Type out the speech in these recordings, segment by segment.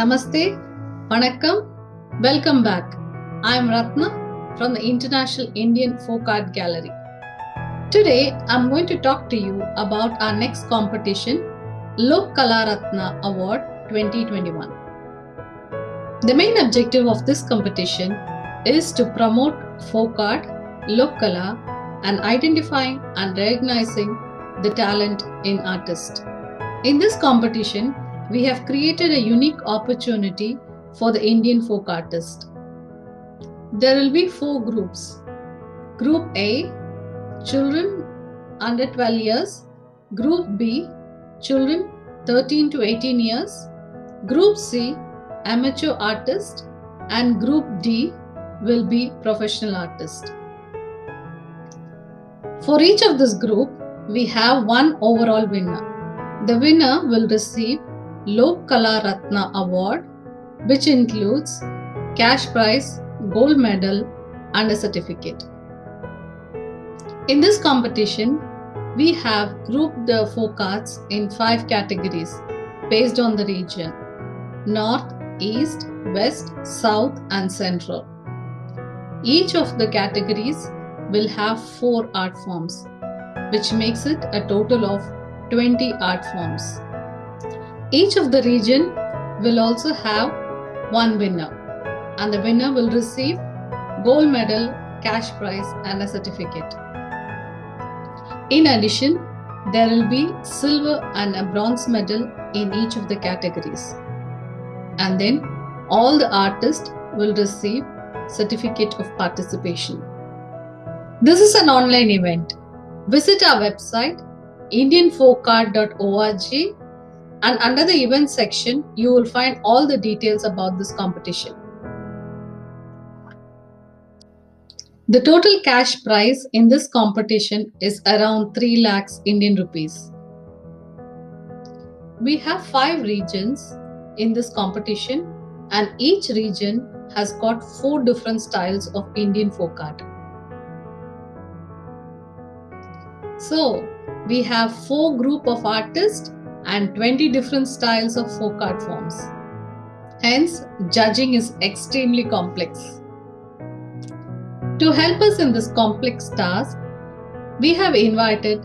Namaste, Vanakkam, welcome back. I am Ratna from the International Indian Folk Art Gallery. Today I am going to talk to you about our next competition, Lok Kala Ratna Award 2021. The main objective of this competition is to promote folk art, Lok Kala, and identifying and recognizing the talent in artists. In this competition, we have created a unique opportunity for the Indian folk artist. There will be 4 groups. Group A, children under 12 years. Group B, children 13 to 18 years. Group C, amateur artist. And Group D will be professional artist. For each of this group, we have one overall winner. The winner will receive Lok Kala Ratna Award, which includes cash prize, gold medal, and a certificate. In this competition, we have grouped the folk arts in 5 categories based on the region: North, East, West, South, and Central. Each of the categories will have 4 art forms, which makes it a total of 20 art forms. Each of the region will also have one winner, and the winner will receive gold medal, cash prize, and a certificate. In addition, there will be silver and a bronze medal in each of the categories. And then all the artists will receive certificate of participation. This is an online event. Visit our website indianfolkart.org, and under the event section, you will find all the details about this competition. The total cash prize in this competition is around 3 lakhs Indian rupees. We have 5 regions in this competition, and each region has got 4 different styles of Indian folk art. So, we have 4 groups of artists and 20 different styles of folk art forms. Hence, judging is extremely complex. To help us in this complex task, we have invited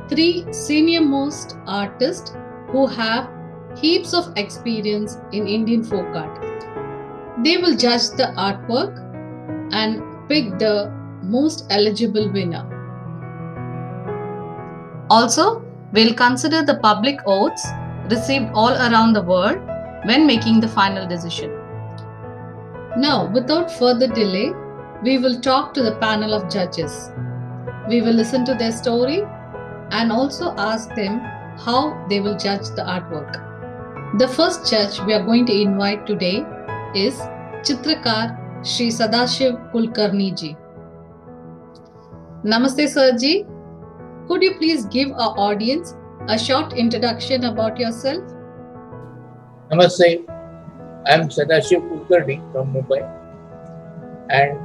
3 senior-most artists who have heaps of experience in Indian folk art. They will judge the artwork and pick the most eligible winner. Also, we'll consider the public votes received all around the world when making the final decision. Now, without further delay, we will talk to the panel of judges. We will listen to their story and also ask them how they will judge the artwork. The first judge we are going to invite today is Chitrakar Shri Sadashiv Kulkarni ji. Namaste, Sir ji. Could you please give our audience a short introduction about yourself? Namaste, I am Sadashiv Kulkarni from Mumbai, and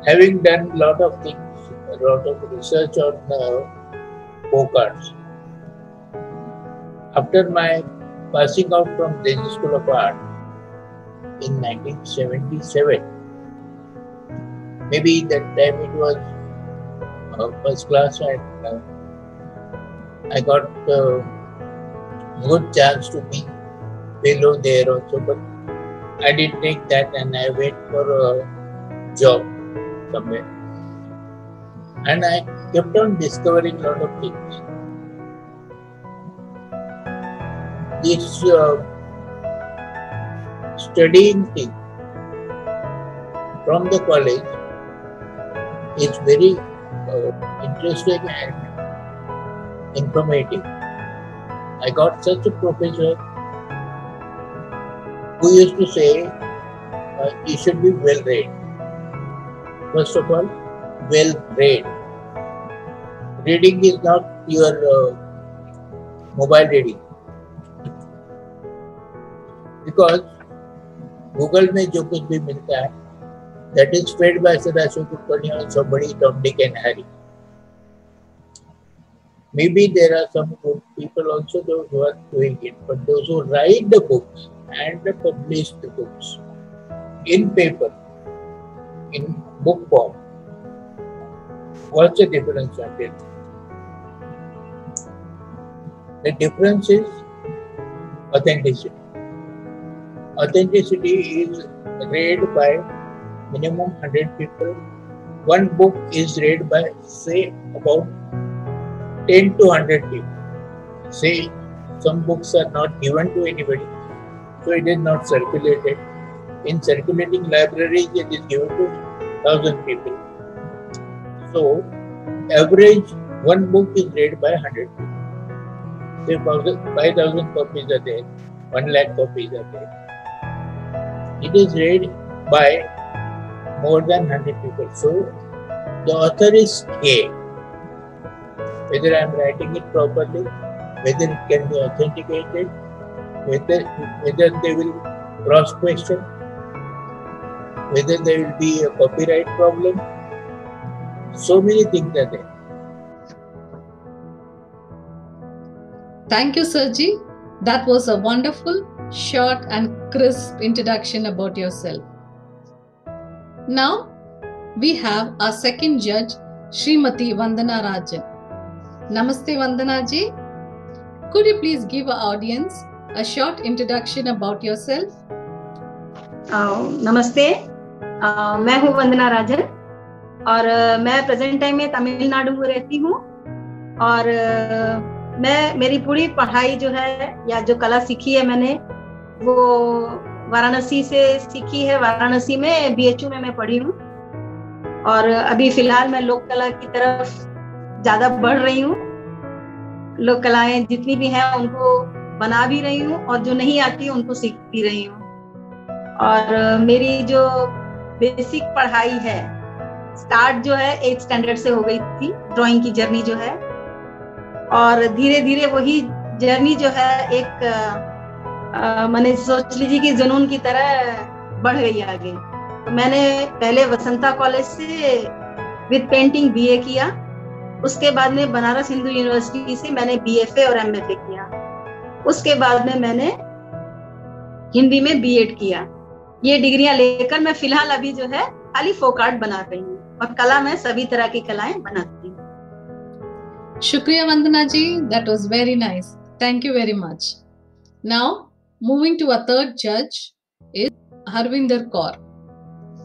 having done a lot of things, a lot of research on folk arts. After my passing out from Desi School of Art in 1977, maybe that time it was first class, and I got a good chance to be fellow there also, but I didn't take that and I went for a job somewhere, and I kept on discovering a lot of things. This studying thing from the college is very interesting and informative. I got such a professor who used to say you should be well read. First of all, well read. Reading is not your mobile reading, because Google में जो कुछ भी मिलता है, that is fed by Sadashiv Kulkarni or somebody, Tom, Dick and Harry. Maybe there are some good people also those who are doing it, but those who write the books and publish the books in paper, in book form, what's the difference on it? The difference is authenticity. Authenticity is read by minimum 100 people. One book is read by, say, about 10 to 100 people. Say, some books are not given to anybody, so it is not circulated. In circulating libraries, it is given to 1,000 people. So, average one book is read by 100 people. Say 5,000 copies are there, 1 lakh copies are there. It is read by more than 100 people. So, the author is scared whether I am writing it properly, whether it can be authenticated, whether they will cross-question, whether there will be a copyright problem. So many things are there. Thank you, Sirji. That was a wonderful, short and crisp introduction about yourself. Now, we have our second judge, Srimati Vandana Rajan. Namaste, Vandana ji. Could you please give our audience a short introduction about yourself? नमस्ते, मैं हूँ वंदना राजन और मैं present time में तमिलनाडु में रहती हूँ और मेरी पूरी पढ़ाई जो है या जो कला सीखी है मैंने वो वाराणसी से सीखी है। वाराणसी में BHU में मैं पढ़ी हूँ और अभी फिलहाल मैं लोक कला की तरफ ज्यादा बढ़ रही हूँ। लोक कलाएं जितनी भी हैं उनको बना भी रही हूँ और जो नहीं आती उनको सीख भी रही हूँ। और मेरी जो बेसिक पढ़ाई है स्टार्ट जो है 8th स्टैंडर्ड से हो गई थी, ड्राइंग की जर्नी जो है, और धीरे धीरे वही जर्नी जो है एक मैंने सोच लीजिए कि जुनून की तरह बढ़ गई आगे। तो मैंने पहले वसंता कॉलेज से विद पेंटिंग BA किया, उसके बाद में बनारस हिंदू यूनिवर्सिटी से मैंने BFA और MFA किया, उसके बाद में मैंने हिंदी में B.Ed किया। ये डिग्रियां लेकर मैं फिलहाल अभी जो है खाली फोक आर्ट बना रही हूँ और कला में सभी तरह की कलाएं बनाती हूँ। शुक्रिया वंदना जी, that was very nice. Thank you very much. Now, moving to a third judge is Harvinder Kaur.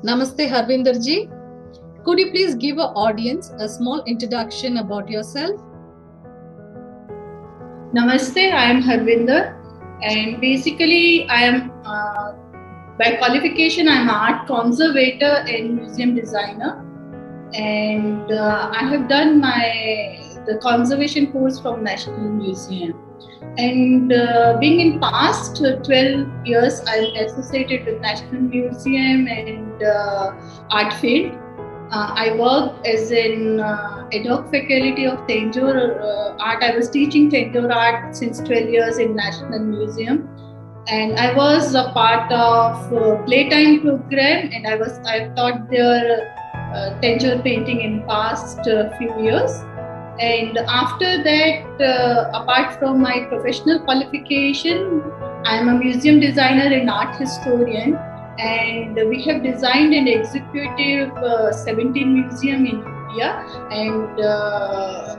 Namaste, Harvinder ji. Could you please give our audience a small introduction about yourself? Namaste, I am Harvinder, and basically I am by qualification I am an art conservator and museum designer, and I have done the conservation course from National Museum. And being in past 12 years, I am associated with National Museum and art field. I worked as an ad hoc faculty of Tanjore art. I was teaching Tanjore art since 12 years in National Museum, and I was a part of playtime program, and I taught their Tanjore painting in past few years. And after that, apart from my professional qualification, I am a museum designer and art historian, and we have designed and executed 17 museums in India, and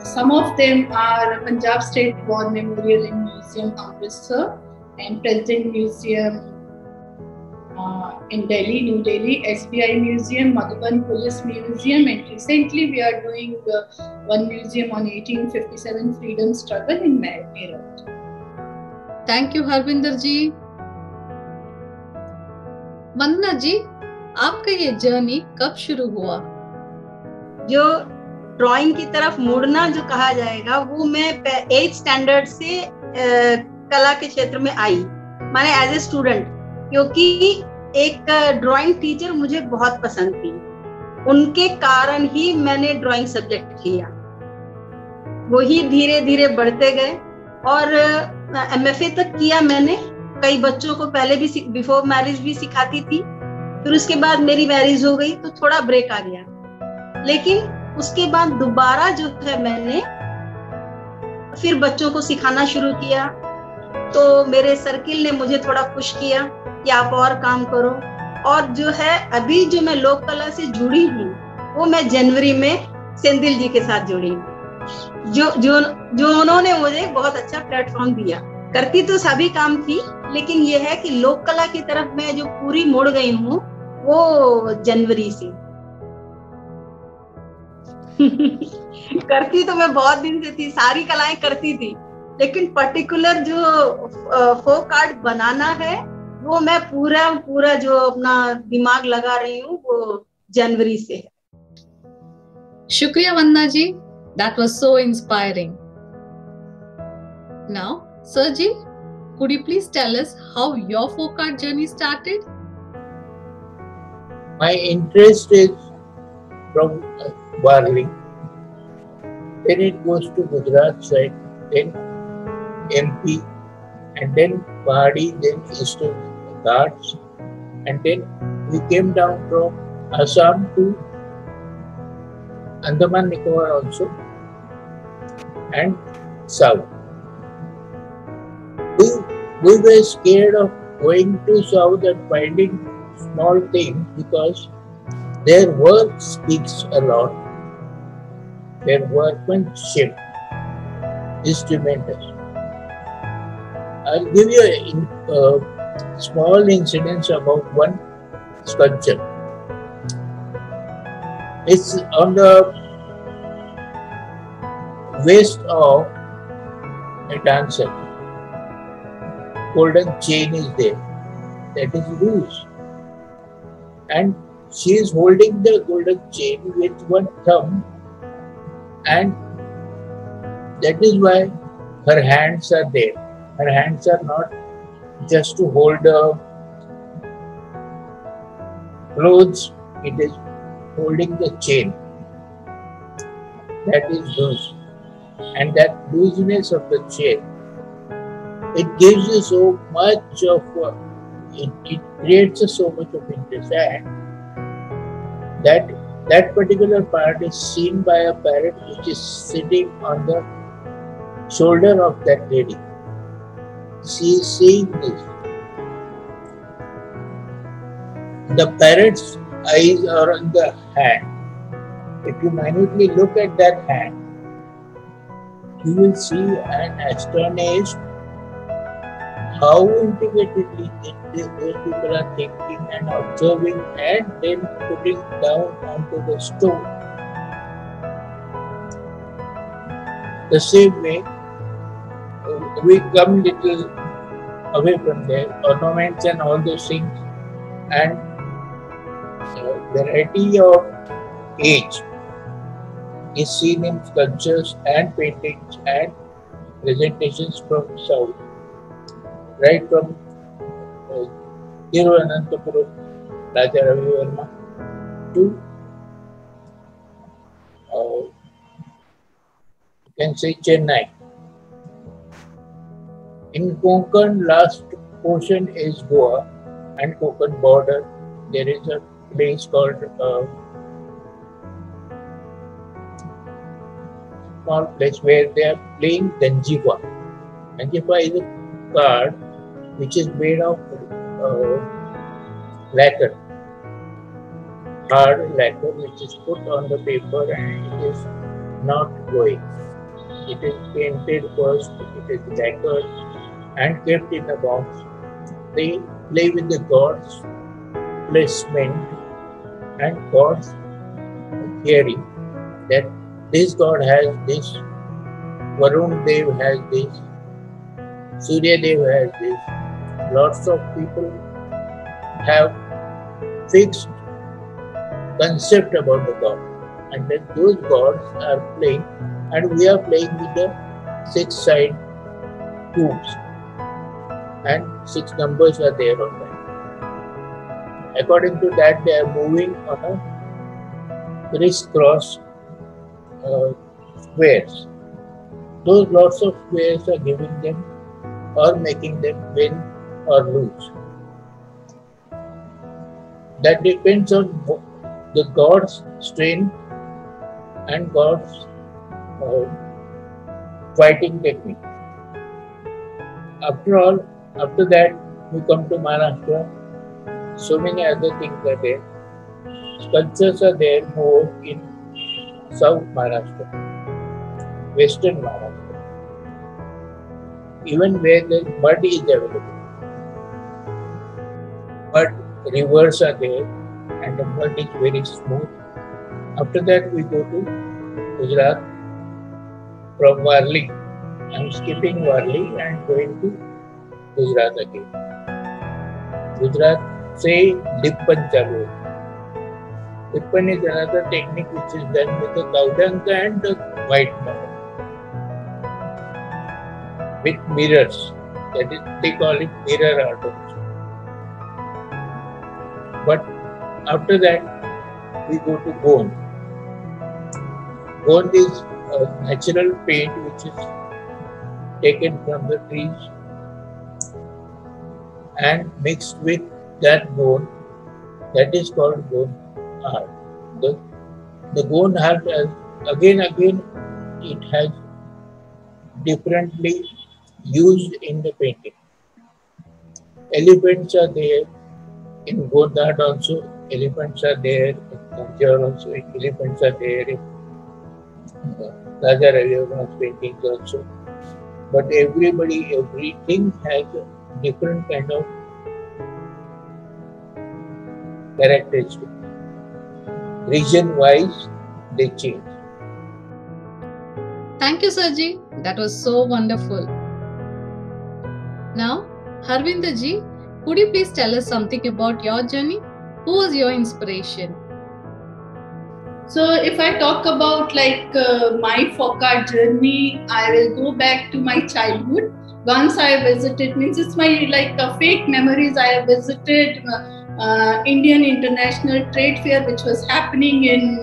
some of them are Punjab State War Memorial and Museum, Amritsar, and President Museum in Delhi, New Delhi, SBI Museum, Madhuban Police Museum, and recently we are doing one museum on 1857 freedom struggle in Meerut. Thank you, Harvinder ji. वंदना जी, आपका ये journey कब शुरू हुआ? जो drawing की तरफ मुड़ना जो कहा जाएगा वो मैं 8th स्टैंडर्ड से कला के क्षेत्र में आई, माने एज ए स्टूडेंट, क्योंकि एक ड्राइंग टीचर मुझे बहुत पसंद थी, उनके कारण ही मैंने ड्राइंग सब्जेक्ट लिया। वही धीरे धीरे बढ़ते गए और MFA तक किया मैंने। कई बच्चों को पहले भी बिफोर मैरिज भी सिखाती थी, फिर उसके बाद मेरी मैरिज हो गई तो थोड़ा ब्रेक आ गया, लेकिन उसके बाद दोबारा जो है मैंने फिर बच्चों को सिखाना शुरू किया, तो मेरे सर्किल ने मुझे थोड़ा पुश किया कि आप और काम करो। और जो है अभी जो मैं लोक कला से जुड़ी हूँ, वो मैं जनवरी में सेंधिल जी के साथ जुड़ी हूँ, जो उन्होंने मुझे बहुत अच्छा प्लेटफॉर्म दिया। करती तो सभी काम थी, लेकिन ये है कि लोक कला की तरफ मैं जो पूरी मुड़ गई हूँ वो जनवरी से। करती तो मैं बहुत दिन से थी, सारी कलाएं करती थी, लेकिन पर्टिकुलर जो फोक आर्ट बनाना है वो मैं पूरा जो अपना दिमाग लगा रही हूँ वो जनवरी से है। Shukriya Vandana ji, that was so inspiring. Now, Sir ji, could you please tell us how your folk art journey started? My interest is from Warli. Then it goes to Gujarat side, then MP, and then Pahadi, then Eastern Ghats, and then we came down from Assam to Andaman Nicobar also, and South. We were scared of going to South and finding small things because their work speaks a lot. Their workmanship is tremendous. I'll give you a small incident about one sculpture. It's on the waist of a dancer. Golden chain is there. That is loose. And she is holding the golden chain with one thumb, and that is why her hands are there. Her hands are not just to hold the clothes, it is holding the chain. That is loose. And that looseness of the chain, it gives you so much of, it creates so much of interest. And that particular part is seen by a parrot which is sitting on the shoulder of that lady. She is seeing this. The parrot's eyes are on the hand. If you minutely look at that hand, you will see an astonished how intricately those people are thinking and observing and then putting down onto the stone. The same way, we come little away from there, ornaments and all those things, and variety of age is seen in sculptures and paintings and presentations from South. Right from Thiruvananthapuram, Raja Ravi Verma, to you can say Chennai. In Konkan, last portion is Goa and Konkan border. There is a place called small place where they are playing Ganjifa. Ganjifa is a card which is made of lacquer, hard lacquer, which is put on the paper and it is not going. It is painted first, it is lacquered and kept in a box. They play with the gods' placement and gods' hearing that this god has this, Varun Dev has this, Surya Dev has this. Lots of people have fixed concept about the god, and then those gods are playing, and we are playing with the 6-side cubes, and 6 numbers are there on that. According to that, they are moving on a crisscross squares. Those lots of squares are giving them or making them win or lose. That depends on the god's strength and god's fighting technique. After that, we come to Maharashtra. So many other things are there. Sculptures are there more in South Maharashtra, Western Maharashtra, even where the mud is available. Mud rivers are there and the mud is very smooth. After that, we go to Gujarat from Warli. I am skipping Warli and going to Gujarat again. Gujarat say Lippan chalu. Lippan is another technique which is done with the Kaudanga and the white marble with mirrors. That is, they call it mirror art also. But after that, we go to Gond. Gond is a natural paint which is taken from the trees and mixed with that Gond. That is called Gond art. The Gond art, again, it has differently used in the painting. Elephants are there in Gond art also. Elephants are there in Tanjore also. Elephants are there in Raja Ravi Verma's paintings also. But everything has a different kind of characteristic. Region-wise, they change. Thank you, Sarji. That was so wonderful. Now, Harvinder ji, could you please tell us something about your journey? Who was your inspiration? So if I talk about my folk art journey, I will go back to my childhood. Once I visited, means it's my fake memories. I have visited Indian International Trade Fair, which was happening in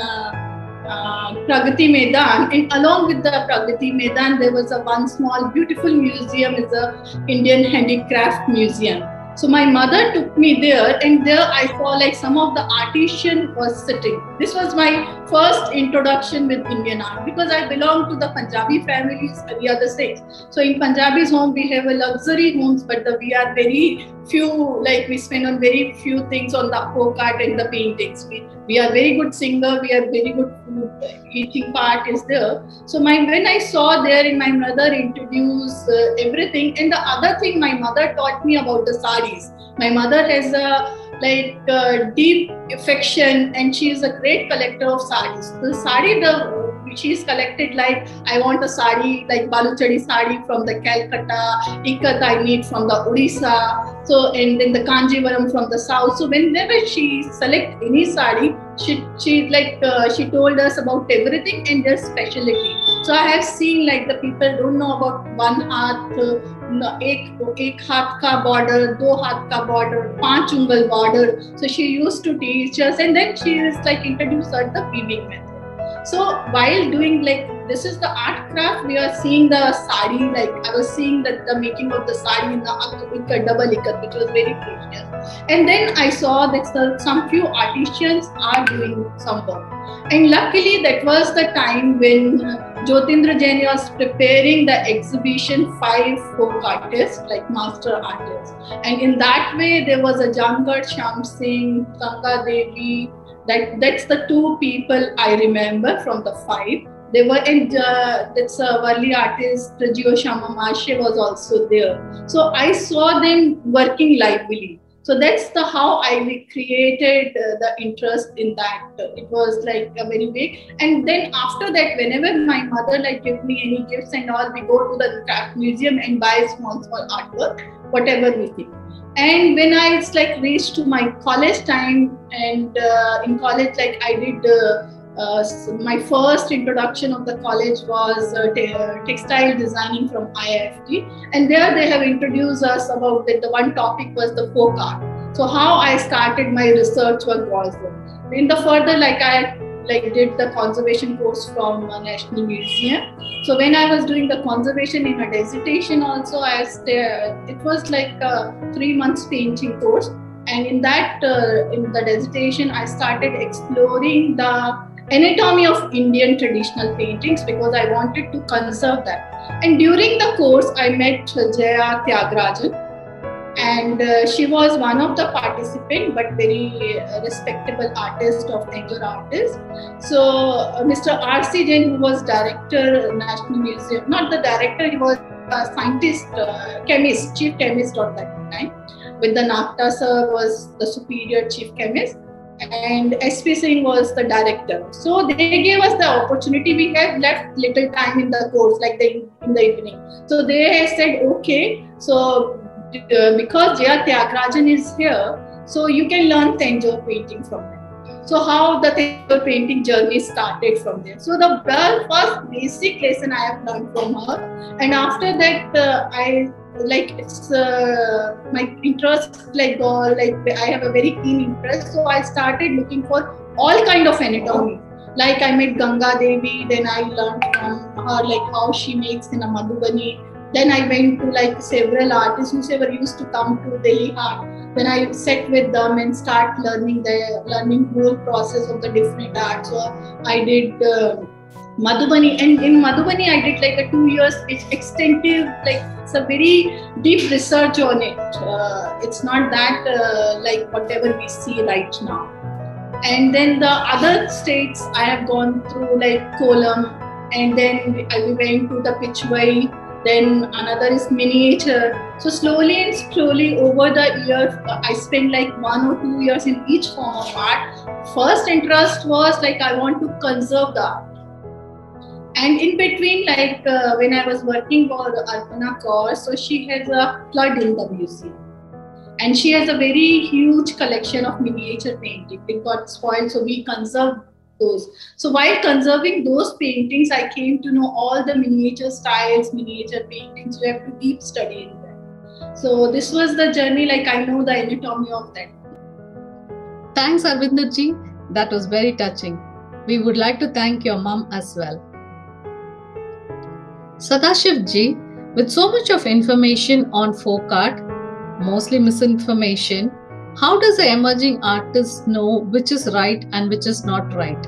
Pragati Maidan, and along with the Pragati Maidan, there was one small beautiful museum, is a Indian Handicraft Museum. So my mother took me there, and there I saw some of the artisan was sitting. This was my first introduction with Indian art, because I belong to the Punjabi families, we are the same. So in Punjabi's home, we have a luxury homes, but we are very few, we spend on very few things on the folk art and the paintings. We are very good singer, we are very good food, eating part is there. So when I saw there, and my mother introduced everything, and the other thing my mother taught me about the saris. My mother has a deep affection, and she is a great collector of saris. The sari, she's collected I want a sari Baluchari sari from the Calcutta, Ikat I need from the Odisha, so and then the Kanjivaram from the south. So whenever she select any sari, she told us about everything and their specialty. So I have seen the people don't know about one haath, एक हाथ का border, दो हाथ का border, पांच उंगल border. So she used to teach us, and then she is introduced us the weaving method. So while doing this is the art craft, we are seeing the sari, I was seeing the making of the sari in the double ikat, which was very precious. And then I saw that some few artisans are doing some work. And luckily that was the time when Jyotindra Jain was preparing the exhibition 5 folk artists, master artists. And in that way, there was a Jamgar Shyam Singh, Ganga Devi. That's the 2 people I remember from the 5. They were, and that's a Warli artist, Jio Shama Mashe was also there. So I saw them working lively. So that's how I created the interest in that. It was a very big. And then after that, whenever my mother give me any gifts and all, we go to the craft museum and buy small artwork, whatever we think. And when I reached to my college time, and in college I did my first introduction of the college was textile designing from IIFT, and there they have introduced us about that. The one topic was the folk art. So how I started my research work was there. In the further I did the conservation course from National Museum. So when I was doing the conservation in a dissertation also, it was a 3 months painting course. And in that, in the dissertation, I started exploring the anatomy of Indian traditional paintings because I wanted to conserve that. And during the course, I met Jaya Tyagarajan, and she was one of the participants, but very respectable artist of Tanjore artist. So Mr. R.C. Jain, who was director National Museum, not the director, he was a scientist, chemist, chief chemist of that time. With the Napta sir was the superior chief chemist, and SP Singh was the director. So they gave us the opportunity. We had left little time in the course, like in the evening. So they said, okay, so because Jaya Tyagarajan is here, so you can learn Tanjore painting from them. So how the Tanjore painting journey started from there. So the first basic lesson I have learned from her, and after that I like it's my interest I have a very keen interest. So I started looking for all kind of anatomy. Like I met Ganga Devi, then I learned from her like how she makes in a Madhubani. Then I went to like several artists whoever used to come to Delhi Art. Then I sat with them and start learning whole process of the different art. So I did Madhubani, and in Madhubani I did like a 2 years extensive, like it's a very deep research on it. It's not that like whatever we see right now. And then the other states I have gone through like Kollam, and then we went to the Pichwai. Then another is miniature. So slowly over the years, I spent like 1 or 2 years in each form of art. First interest was like I want to conserve the art. And in between, like when I was working for Arpana Kaur, so she has a flood in the museum. And she has a very huge collection of miniature paintings. It got spoiled, so we conserved those. So while conserving those paintings, I came to know all the miniature styles, miniature paintings. You have to deep study in them. So this was the journey, like I know the anatomy of that. Thanks, Arvinder ji. That was very touching. We would like to thank your mom as well. Sadashiv ji, with so much of information on folk art, mostly misinformation, how does the emerging artist know which is right and which is not right?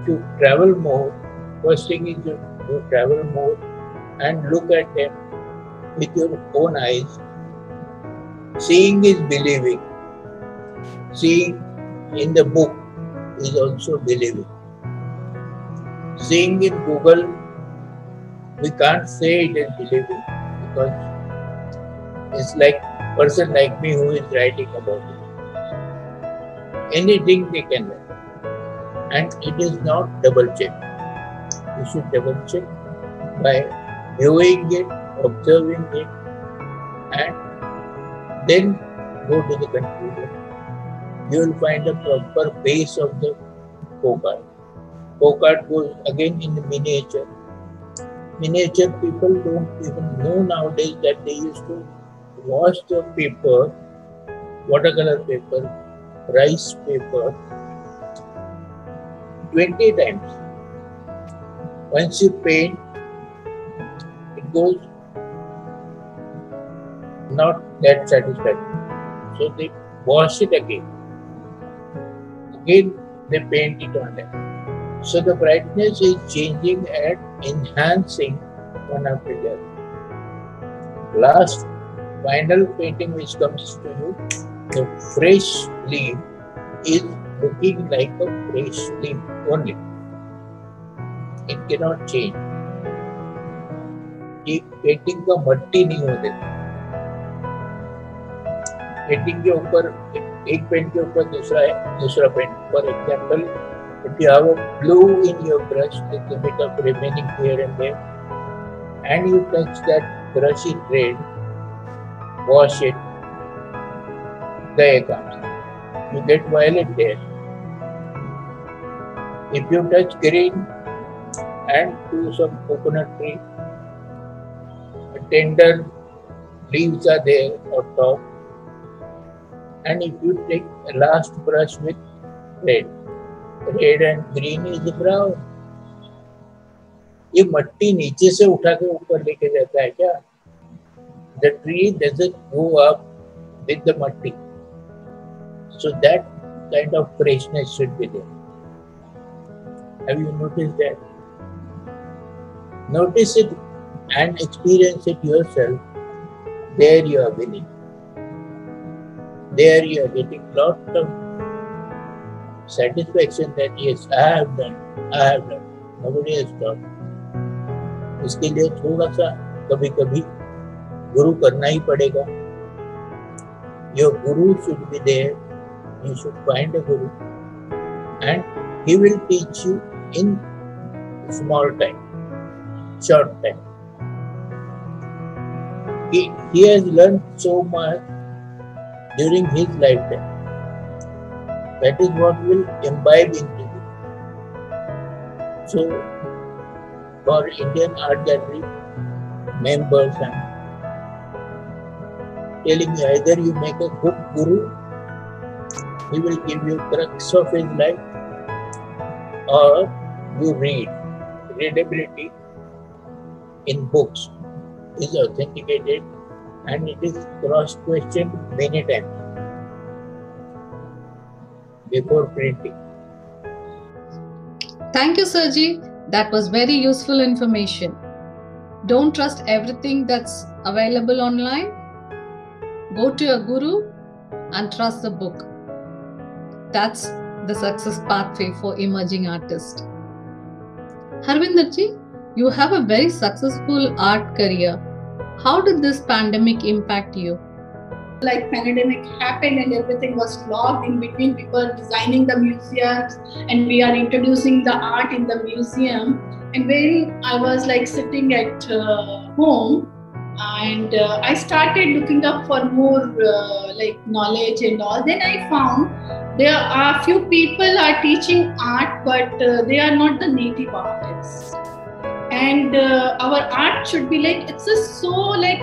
To travel more, first thing is to travel more and look at them with your own eyes. Seeing is believing. Seeing in the book is also believing. Seeing in Google, we can't say it is believing because it's like a person like me who is writing about it. Anything they can write. And it is not double check. You should double check by viewing it, observing it, and then go to the conclusion. You will find a proper base of the folk art. Folk art goes again in the miniature. Miniature people don't even know nowadays that they used to wash the paper, watercolor paper, rice paper 20 times. Once you paint, it goes not that satisfactory. So they wash it again. Again they paint it on them. So the brightness is changing and enhancing one after the other. Last final painting which comes to you, the fresh leaf is looking like a fresh leaf only. It cannot change. ये painting का मट्टी नहीं होने देता. Painting के ऊपर एक paint के ऊपर दूसरा paint. For example, if you have a blue in your brush, little bit of remaining here and there, and you touch that brush in red, wash it, there it comes. You get violet there. If you touch green and to some coconut tree, tender leaves are there on top. And if you take a last brush with red and green is brown. ये मट्टी नीचे से उठा के ऊपर लेके जाता है क्या? The tree doesn't go up with the matti. So that kind of freshness should be there. Have you noticed that? Notice it and experience it yourself. There you are winning. There you are getting lot of satisfaction that yes, I have done. Nobody has done. इसके लिए थोड़ा सा कभी कभी गुरु करना ही पड़ेगा. Your guru should be there. You should find a guru, and he will teach you in small time, short time. He has learned so much during his lifetime. That is what will imbibe into you. So, for Indian Art Gallery members, I'm telling you, either you make a good guru, he will give you crux of his life, or you read. Readability in books is authenticated and it is cross-questioned many times before printing. Thank you, Sirji. That was very useful information. Don't trust everything that's available online. Go to your guru and trust the book. That's the success pathway for emerging artists. Harvinderji, you have a very successful art career. How did this pandemic impact you? Like pandemic happened and everything was locked in between, people designing the museums and we are introducing the art in the museum. And when I was like sitting at home and I started looking up for more like knowledge and all, then I found there are few people are teaching art, but they are not the native artists. And our art should be like, it's a so like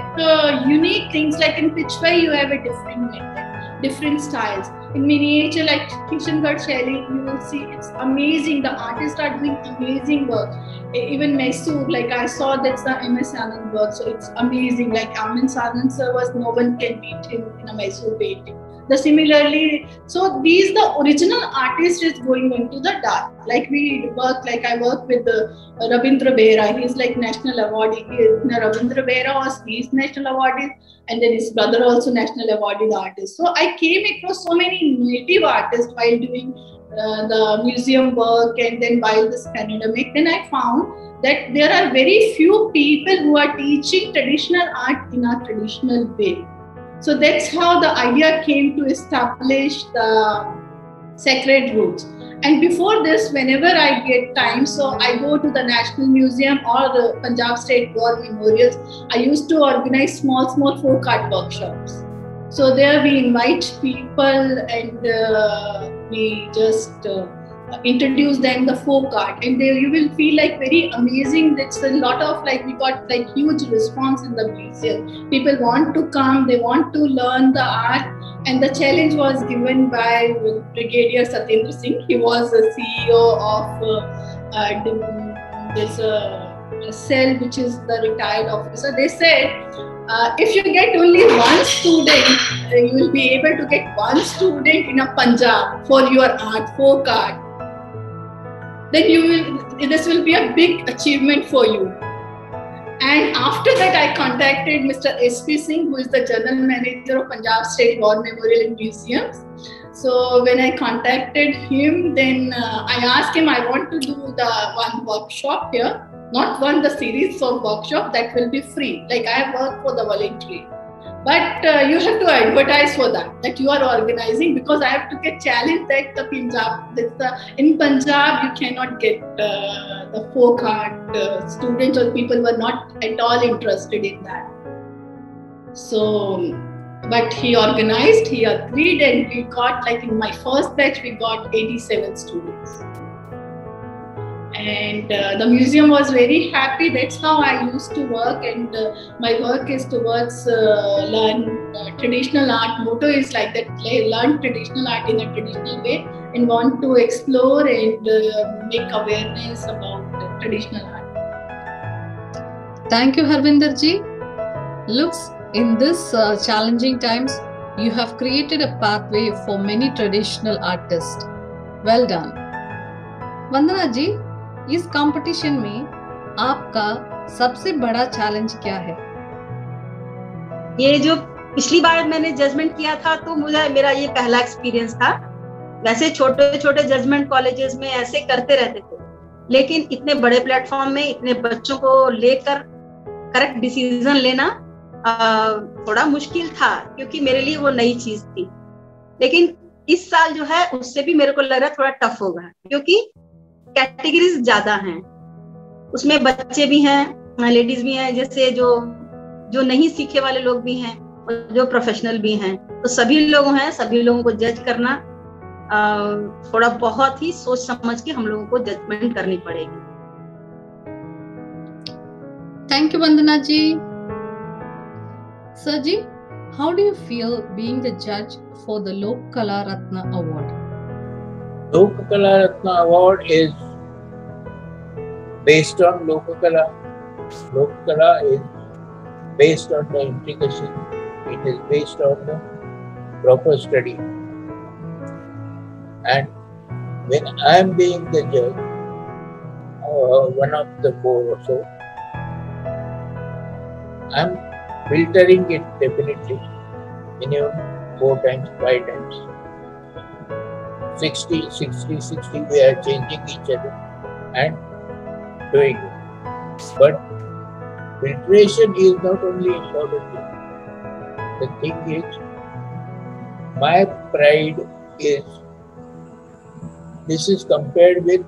unique things, like in Pitchway you have a different method, different styles. In miniature like Kishangarh Shaili, you will see it's amazing. The artists are doing amazing work. Even Mysore, like I saw that's the MS Anand work, so it's amazing. Like MS Anand sir was, no one can beat him in a Mysore painting. Similarly, so these the original artist is going into the dark. Like we work, like I work with Rabindra Behra. He's like national awardee. Rabindra Behra was his national awardee, and then his brother also national awardee artist. So I came across so many native artists while doing the museum work, and then while this pandemic, then I found that there are very few people who are teaching traditional art in a traditional way. So that's how the idea came to establish the Sacred Roots. And before this, whenever I get time, so I go to the National Museum or the Punjab State War Memorials. I used to organize small folk art workshops. So there we invite people and we just introduce them the folk art, and there you will feel like very amazing. That's a lot of like, we got like huge response in the museum. People want to come, they want to learn the art, and the challenge was given by Brigadier Satyendra Singh. He was the CEO of this cell, which is the retired officer. They said, if you get only one student, you will be able to get one student in a Punjab for your art, folk art. Then this will be a big achievement for you. And after that, I contacted Mr. S.P. Singh, who is the General Manager of Punjab State War Memorial and Museums. So when I contacted him, then I asked him, I want to do the one workshop here, not one, the series of workshop that will be free. Like I work for the voluntary. But you have to advertise for that you are organizing, because I have to get challenged that the Punjab, in Punjab you cannot get the folk art students or people were not at all interested in that. So, but he organized, he agreed, and we got, like in my first batch, we got 87 students. And the museum was very happy. That's how I used to work, and my work is towards learn traditional art. Motto is like that: learn traditional art in a traditional way, and want to explore and make awareness about traditional art. Thank you, Harvinder ji. Looks, in this challenging times, you have created a pathway for many traditional artists. Well done. Vandana ji, इस competition में आपका सबसे बड़ा challenge क्या है? ये जो पिछली बार मैंने जजमेंट किया था तो मुझे मेरा ये पहला एक्सपीरियंस था। वैसे छोटे छोटे जजमेंट कॉलेजेस में ऐसे करते रहते थे, लेकिन इतने बड़े प्लेटफॉर्म में इतने बच्चों को लेकर करेक्ट डिसीजन लेना थोड़ा मुश्किल था, क्योंकि मेरे लिए वो नई चीज थी। लेकिन इस साल जो है उससे भी मेरे को लग रहा है थोड़ा टफ होगा, क्योंकि कैटेगरीज ज्यादा हैं, उसमें बच्चे भी हैं, लेडीज भी हैं, जैसे जो नहीं सीखे वाले लोग भी हैं और जो प्रोफेशनल भी हैं, तो सभी लोग हैं। सभी लोगों को जज करना थोड़ा बहुत ही सोच समझ के हम लोगों को जजमेंट करनी पड़ेगी। Thank you Vandana ji. Sir ji, how do you feel being the judge for the Lok Kala Ratna Award? Lok Kala Ratna Award is based on Lokakala. Lokakala is based on the intricacy. It is based on the proper study. And when I am being the judge, one of the four or so, I am filtering it definitely, minimum 4 times, 5 times. 60, 60, 60, we are changing each other and doing it. But filtration is not only important thing. The thing is, my pride is, this is compared with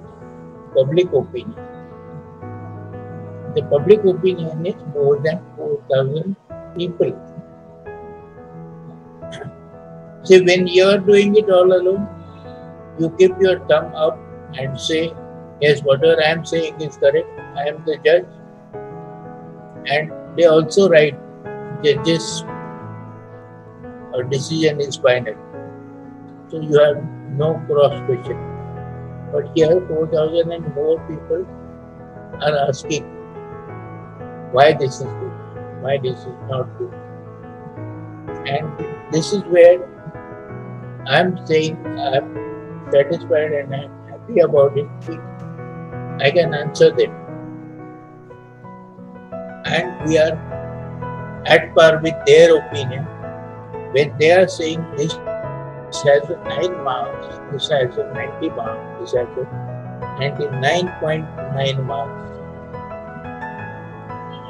public opinion. The public opinion is more than 4,000 people. See, when you are doing it all alone, you keep your thumb up and say, yes, whatever I am saying is correct. I am the judge. And they also write, judges, or decision is final. So you have no cross question. But here 4,000 and more people are asking why this is good, why this is not good. And this is where I am saying I am satisfied and I am happy about it. I can answer them. And we are at par with their opinion when they are saying this has a 9 marks, this has a 90 marks, this has a 99.9 marks.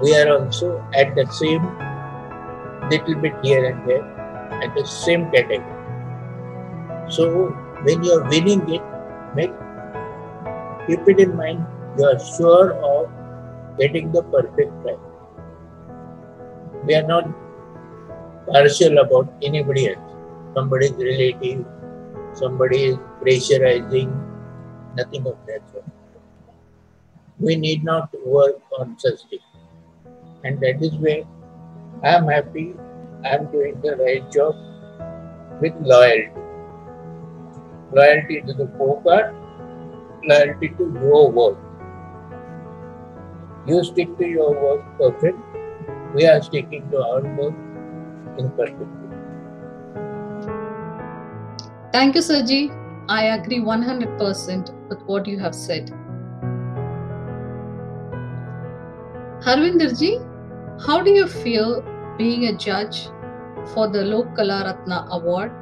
We are also at the same little bit here and there at the same category. So when you are winning it, keep it in mind, you are sure of getting the perfect prize. We are not partial about anybody else. Somebody is relative, somebody is pressurizing, nothing of that sort. We need not work on such things. And that is where I am happy, I am doing the right job with loyalty. Loyalty to the scorecard, loyalty to your work. You stick to your work perfect. We are sticking to our work imperfectly. Thank you, Sirji. I agree 100% with what you have said. Harvinder ji, how do you feel being a judge for the Lok Kala Ratna Award?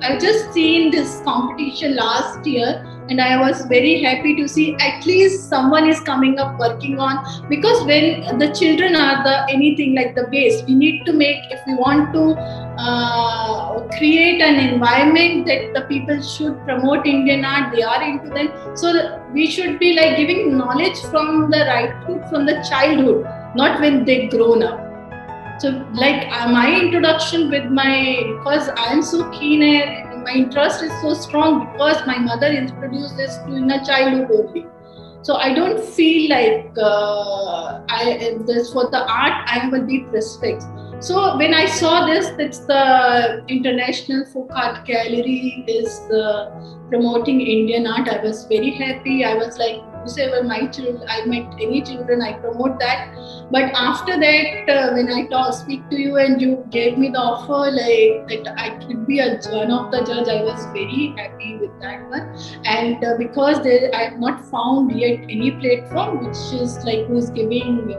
I just seen this competition last year and I was very happy to see at least someone is coming up working on, because when the children are the anything like the base, we need to make, if we want to create an environment that the people should promote Indian art, they are into them. So we should be like giving knowledge from the right from the childhood, not when they grown up. So like my introduction with because I am so keen and my interest is so strong because my mother introduced this in a childhood only. So I don't feel like for the art I have a deep respect. So when I saw this, that's the International Folk Art Gallery is promoting Indian art. I was very happy. I was like, whosoever my children, I met any children, I promote that. But after that, when I speak to you and you gave me the offer, like that I could be one of the judge, I was very happy with that one. And because I have not found yet any platform which is like who's giving,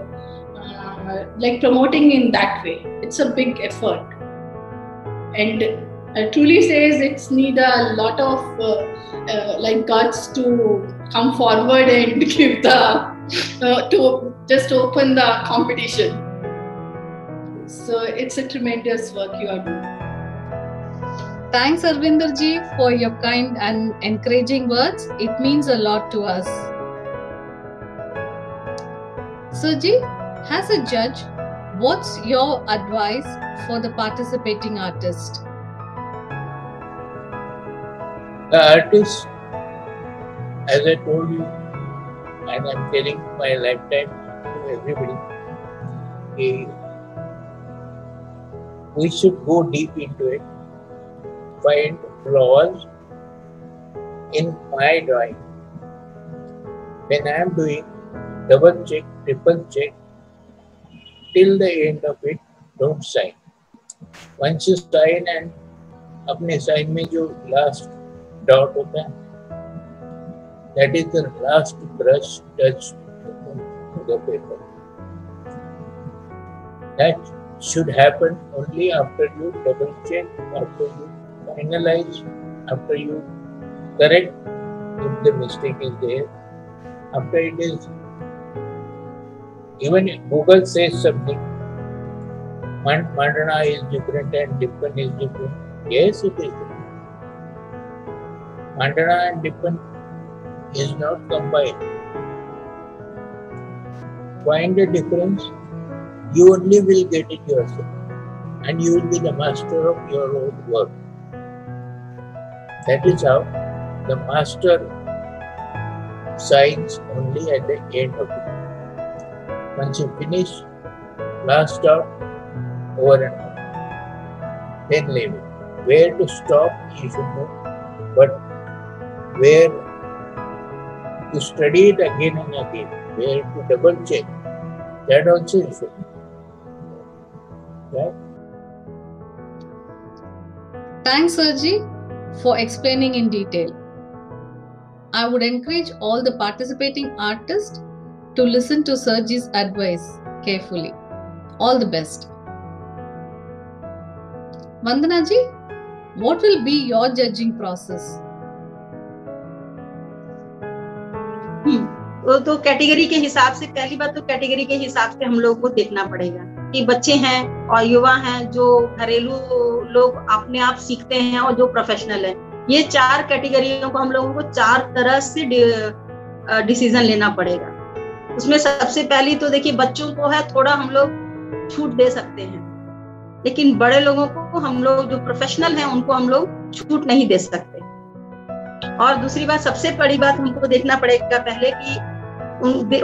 like promoting in that way. It's a big effort, and truly says it's need a lot of like guts to come forward and give the to just open the competition. So it's a tremendous work you are doing. Thanks, Arvinder ji, for your kind and encouraging words. It means a lot to us. Sir ji, as a judge, what's your advice for the participating artist? The artist, as I told you, and I'm telling my lifetime to everybody, we should go deep into it, find flaws in my drawing. When I am doing, double check, triple check, till the end of it, don't sign. Once you sign and अपने sign में जो last dot होता है, that is the last brush touch to the paper. That should happen only after you double check, after you finalize, after you correct if the mistake is there. After it is, even if Google says something, Mandana is different and Dippen is different. Yes, it is different. Mandana and Dippen is not combined. Find the difference, you only will get it yourself, and you will be the master of your own work. That is how the master signs only at the end of it. Once you finish, last dot, over and out. Then leave it. Where to stop, you should know, but where to study it again and again, where to double check, that also you should know. Right? Thanks, Sirji, for explaining in detail. I would encourage all the participating artists to listen to Sirji's advice carefully. All the best. Vandana ji, what will be your judging process? वो तो category के हिसाब से, पहली बात तो category के हिसाब से हम लोग को देखना पड़ेगा कि बच्चे हैं और युवा हैं, जो घरेलू लोग अपने आप सीखते हैं और जो प्रोफेशनल है। ये चार कैटेगरियों को हम लोगों को चार तरह से डिसीजन लेना पड़ेगा। उसमें सबसे पहली तो देखिए, बच्चों को है थोड़ा हम लोग छूट दे सकते हैं, लेकिन बड़े लोगों को हम लोग जो प्रोफेशनल हैं उनको हम लोग छूट नहीं दे सकते। और दूसरी बात, सबसे बड़ी बात हमको देखना पड़ेगा पहले कि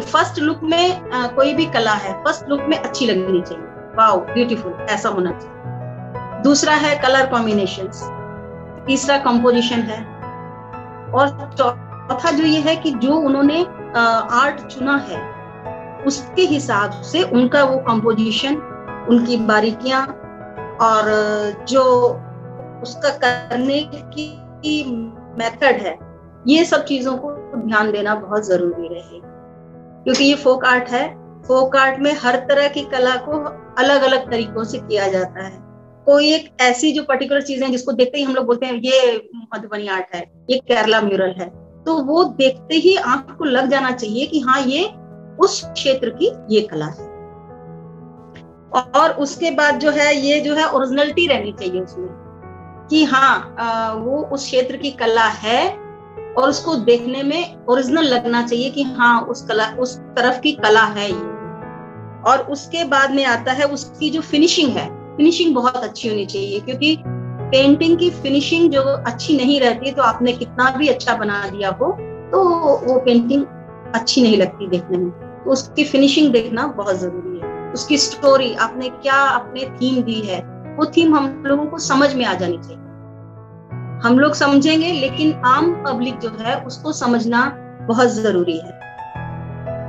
फर्स्ट लुक में कोई भी कला है, फर्स्ट लुक में अच्छी लगनी चाहिए, वाओ ब्यूटीफुल, ऐसा होना चाहिए। दूसरा है कलर कॉम्बिनेशंस, तीसरा कंपोजिशन है, और चौथा जो ये है कि जो उन्होंने आर्ट चुना है उसके हिसाब से उनका वो कंपोजिशन, उनकी बारीकियां और जो उसका करने की मेथड है, ये सब चीजों को ध्यान देना बहुत जरूरी रहेगा। क्योंकि ये फोक आर्ट है, फोक आर्ट में हर तरह की कला को अलग अलग तरीकों से किया जाता है। कोई एक ऐसी जो पर्टिकुलर चीजें जिसको देखते ही हम लोग बोलते हैं ये मधुबनी आर्ट है, ये केरला म्यूरल है, तो वो देखते ही आंख को लग जाना चाहिए कि हाँ ये उस क्षेत्र की ये कला है। और उसके बाद जो है ये जो है ओरिजिनलिटी रहनी चाहिए उसमें कि हाँ वो उस क्षेत्र की कला है और उसको देखने में ओरिजिनल लगना चाहिए कि हाँ उस तरफ की कला है ये। और उसके बाद में आता है उसकी जो फिनिशिंग है, फिनिशिंग बहुत अच्छी होनी चाहिए, क्योंकि पेंटिंग की फिनिशिंग जो अच्छी नहीं रहती तो आपने कितना भी अच्छा बना दिया हो तो वो पेंटिंग अच्छी नहीं लगती देखने में। तो उसकी फिनिशिंग देखना बहुत जरूरी है। उसकी स्टोरी, आपने क्या अपने थीम दी है, वो थीम हम लोगों को समझ में आ जानी चाहिए। हम लोग समझेंगे लेकिन आम पब्लिक जो है उसको समझना बहुत जरूरी है।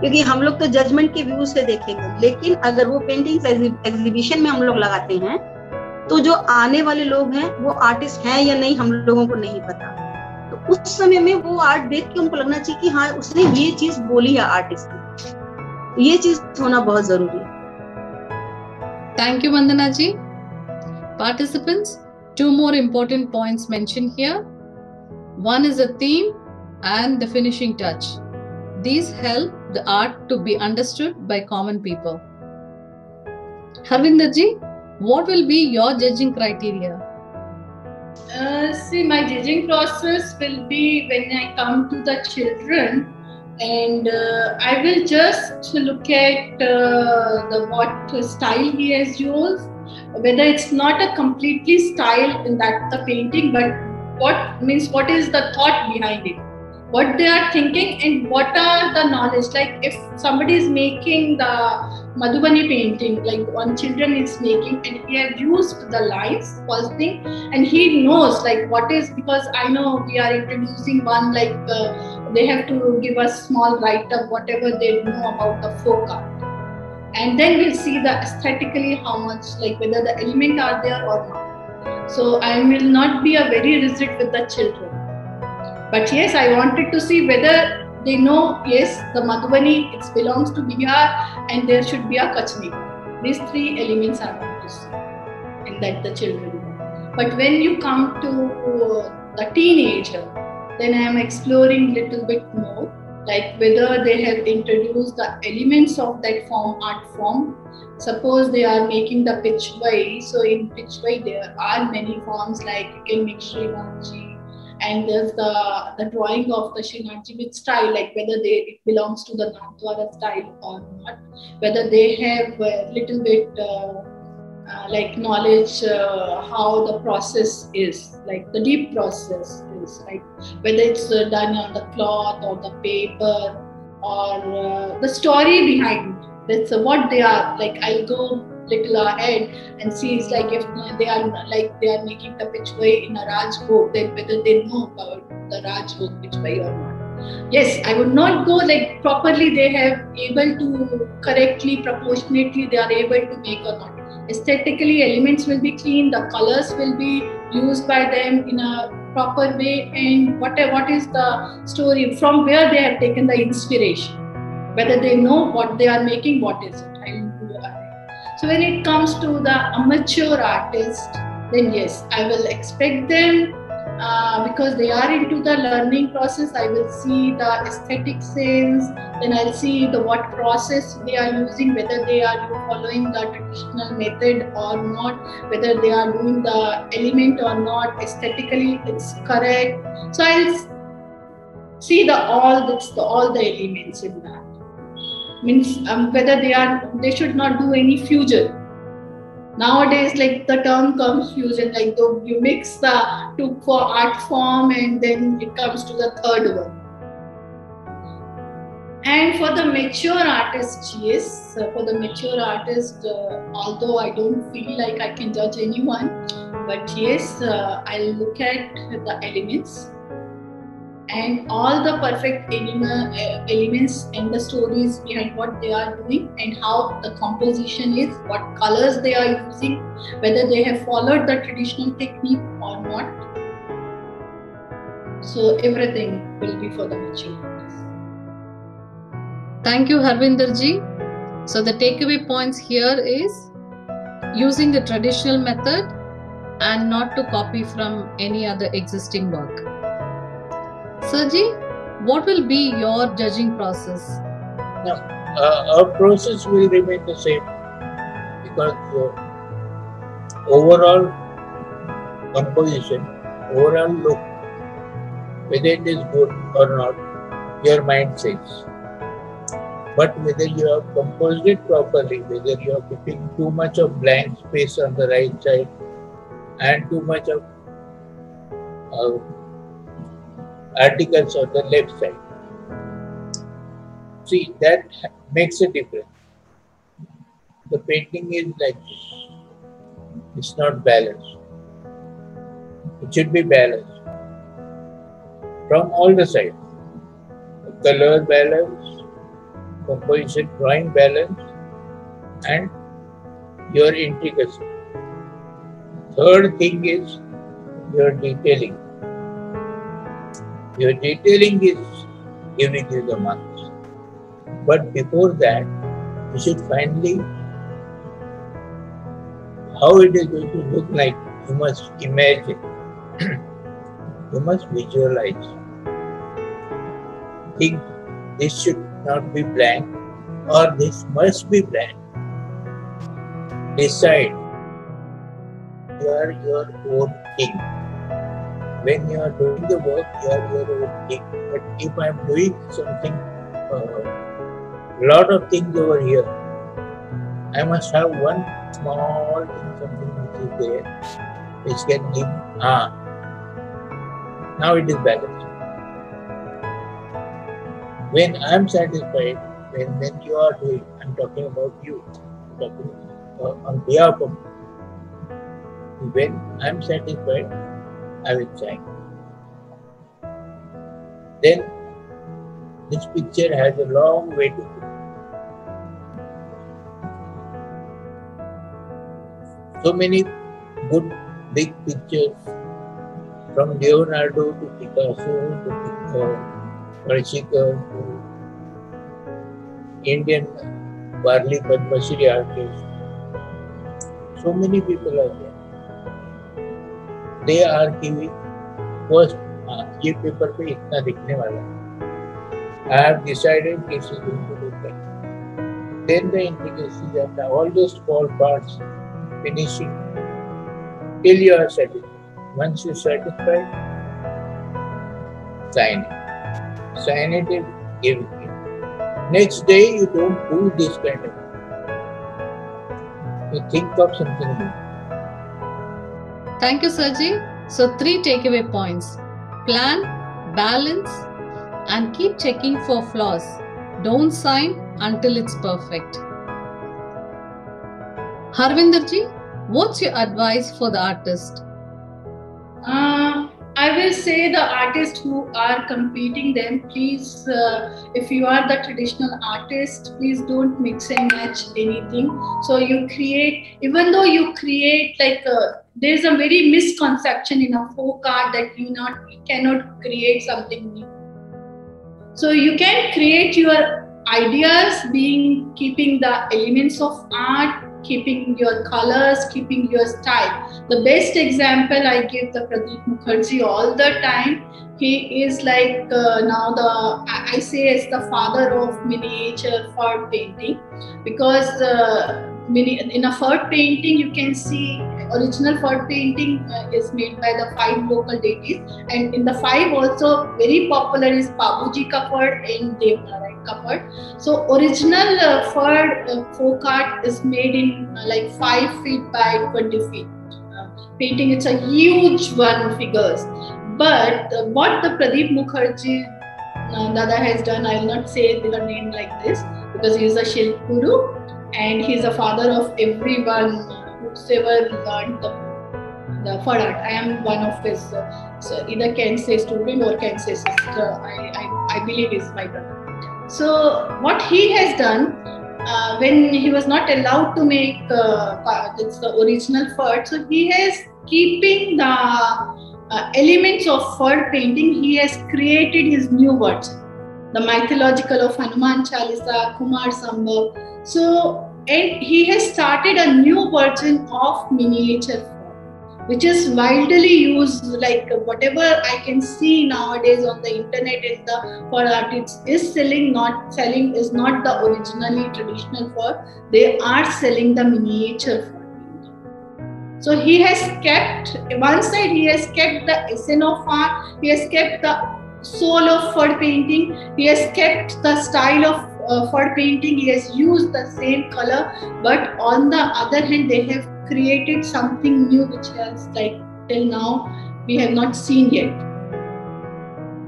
क्योंकि हम लोग तो जजमेंट के व्यू से देखेंगे, लेकिन अगर वो पेंटिंग्स एग्जीबिशन में हम लोग लगाते हैं तो जो आने वाले लोग हैं वो आर्टिस्ट हैं या नहीं हम लोगों को नहीं पता। तो उस समय में वो आर्ट देख के उनको लगना चाहिए कि हाँ उसने ये चीज बोली है आर्टिस्ट ने, ये चीज होना बहुत जरूरी है। Thank you, Vandana ji. Participants, 2 more important points mentioned here. One is the theme and the finishing touch. These help the art to be understood by common people. Harvinder ji, what will be your judging criteria? See, my judging process will be when I come to the children, and I will just look at what style he has used, whether it's not a completely style in that the painting, but what is the thought behind it, what they are thinking, and what are the knowledge. Like if somebody is making the Madhubani painting, like one children is making, and he has used the lines first thing, and he knows like what is, because I know we are introducing one like they have to give us small write-up whatever they know about the folk art, and then we'll see the aesthetically how much, like whether the element are there or not. So I will not be a very rigid with the children, but yes, I wanted to see whether they know, yes, the Madhubani, it belongs to Bihar and there should be a Kachni. These 3 elements I want to see, and that the children know. But when you come to the teenager, then I am exploring little bit more, like whether they have introduced the elements of that art form. Suppose they are making the Pichwai, so in Pichwai there are many forms, like you can make Srinathji, and there's the drawing of the Srinathji with style, like whether it belongs to the Nathdwara style or not, whether they have a little bit like knowledge how the process is, like the deep process is, like whether it's done on the cloth or the paper or the story behind it. That's what they are like. I'll go little ahead and see, it's like if they are making the Pichwai in a Raj book, then whether they know about the Raj book Pichwai or not. Yes, I would not go like properly they have able to correctly, proportionately they are able to make or not. Aesthetically, elements will be clean, the colors will be used by them in a proper way, and what is the story, from where they have taken the inspiration, whether they know what they are making, what is it. So when it comes to the amateur artist, then yes, I will expect them because they are into the learning process. I will see the aesthetic sense, then I'll see what process they are using, whether they are following the traditional method or not, whether they are doing the element or not, aesthetically it's correct. So I'll see all the elements in that. Means whether they should not do any fusion. Nowadays, like the term comes fusion, like you mix the 2 for art form and then it comes to the 3rd one. And for the mature artist, yes, for the mature artist, although I don't feel like I can judge anyone, but yes, I'll look at the elements and all the perfect elements and the stories behind what they are doing and how the composition is, what colors they are using, whether they have followed the traditional technique or not. So everything will be for the mature artists. Thank you, Harvinder ji. So the takeaway points here is using the traditional method and not to copy from any other existing work. Sirji, what will be your judging process? Now, our process will remain the same because overall composition, overall look, whether it is good or not, your mind says. But whether you have composed it properly, whether you are keeping too much of blank space on the right side and too much of articles on the left side. See, that makes a difference. The painting is like this. It's not balanced. It should be balanced from all the sides. The color balance, composition, drawing balance, and your intricacy. Third thing is your detailing. Your detailing is giving you the marks. But before that, you should finally, how it is going to look like, you must imagine. You must visualize. Think this should not be blank or this must be blank. Decide. You are your own king. When you are doing the work, you are your own king. But if I am doing something, lot of things over here, I must have one small thing, something which is there, which can give, now it is balanced. When I am satisfied, when you are doing, I am talking about you, I am talking on behalf of you. When I am satisfied, I will shine. Then this picture has a long way to go. So many good big pictures, from Leonardo to Picasso to Parshikar to Indian Varli Padma Shri artists. So many people are there. They are giving first, ये paper पे इतना दिखने वाला है. I have decided this is going to look like. Then the intricacies and all those small parts, finishing till you are satisfied. Once you are satisfied, sign it. Sign it and give it. Next day you don't do this kind of thing. You think of something new. Thank you, Sirji. So 3 takeaway points. Plan, balance, and keep checking for flaws. Don't sign until it's perfect. Harvinderji, what's your advice for the artist? I will say the artists who are competing, then please, if you are the traditional artist, please don't mix and match anything. So you create, even though you create like there's a very misconception in a folk art that you cannot create something new. So you can create your ideas, keeping the elements of art, keeping your colors, keeping your style. The best example I give the Pradeep Mukherjee all the time. He is like now I say as the father of miniature fur painting, because in a fur painting you can see original fur painting is made by the 5 local deities, and in the 5 also very popular is Babuji ka fur and Devnarayan ka fur. So original fur folk art is made in like 5 feet by 20 feet. Painting, it's a huge one figures. But what the Pradeep Mukherjee Dada has done, I will not say her name like this because he is a Shilp Guru and he is a father of everyone whosoever learned the fur art. I am one of his, so either can say student or can say sister. I believe is my brother. So what he has done, when he was not allowed to make the original fur, so he has keeping the elements of fur painting, he has created his new version, the mythological of Hanuman Chalisa, Kumar Sambhav. So, and he has started a new version of miniature fur, which is widely used, like whatever I can see nowadays on the internet in the fur art, it is selling, is not the originally traditional fur, they are selling the miniature fur. So he has kept, one side he has kept the essence of art, he has kept the soul of fur painting, he has kept the style of fur painting, he has used the same color, but on the other hand they have created something new which has like till now we have not seen yet.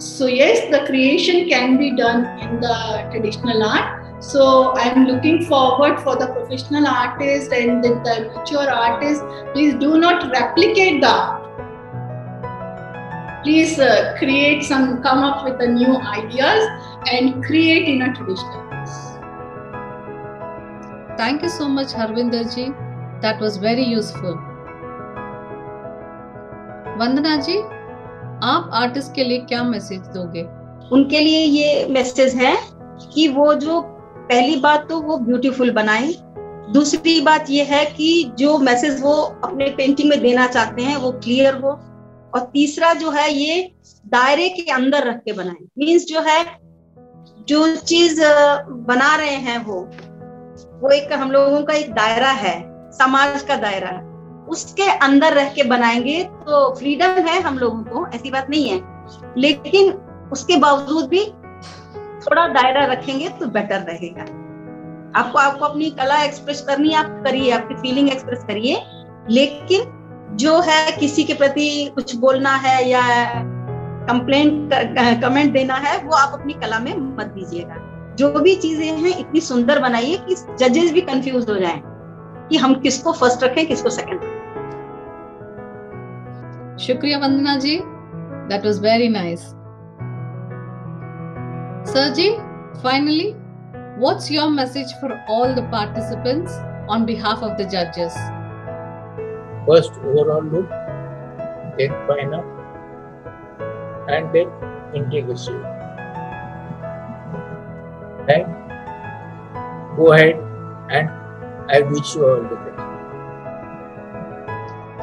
So yes, the creation can be done in the traditional art. So I am looking forward for the professional artists and the amateur artists. Please do not replicate the art. Please come up with the new ideas and create in a traditional way. Thank you so much, Harvinder ji. That was very useful. वंदना जी, आप artist के लिए क्या message दोगे? उनके लिए ये message है कि वो जो पहली बात तो वो ब्यूटीफुल बनाएं, दूसरी बात ये है कि जो मैसेज वो अपने पेंटिंग में देना चाहते हैं वो क्लियर हो, और तीसरा जो है ये दायरे के अंदर रख के बनाएं। मीन्स जो है जो चीज बना रहे हैं वो एक हम लोगों का एक दायरा है, समाज का दायरा, उसके अंदर रह के बनाएंगे तो फ्रीडम है हम लोगों को, ऐसी बात नहीं है, लेकिन उसके बावजूद भी थोड़ा दायरा रखेंगे तो बेटर रहेगा। आपको अपनी कला एक्सप्रेस करनी है, आप करिए, आपकी फीलिंग एक्सप्रेस करिए, लेकिन जो है किसी के प्रति कुछ बोलना है या कमेंट देना है वो आप अपनी कला में मत दीजिएगा। जो भी चीजें हैं इतनी सुंदर बनाइए कि जजेस भी कंफ्यूज हो जाएं कि हम किसको फर्स्ट रखें किसको सेकंड। शुक्रिया वंदना जी, that was very nice. Sir ji, finally, what's your message for all the participants on behalf of the judges? First overall look, then final, and then integration. And go ahead, and I wish you all the best.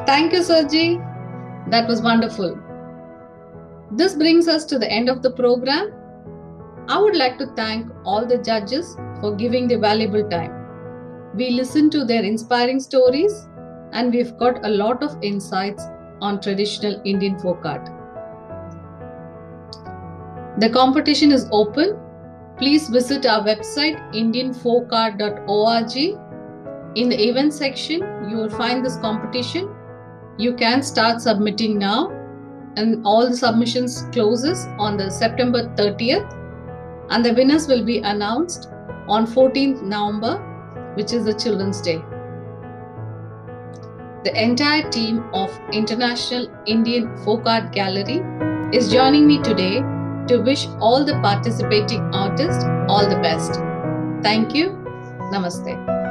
Thank you, Sir ji. That was wonderful. This brings us to the end of the program. I would like to thank all the judges for giving their valuable time. We listened to their inspiring stories and we've got a lot of insights on traditional Indian folk art. The competition is open. Please visit our website indianfolkart.org. In the event section, you will find this competition. You can start submitting now, and all the submissions closes on the September 30th, and the winners will be announced on 14th November, which is the Children's Day. The entire team of International Indian Folk Art Gallery is joining me today to wish all the participating artists all the best. Thank you. Namaste.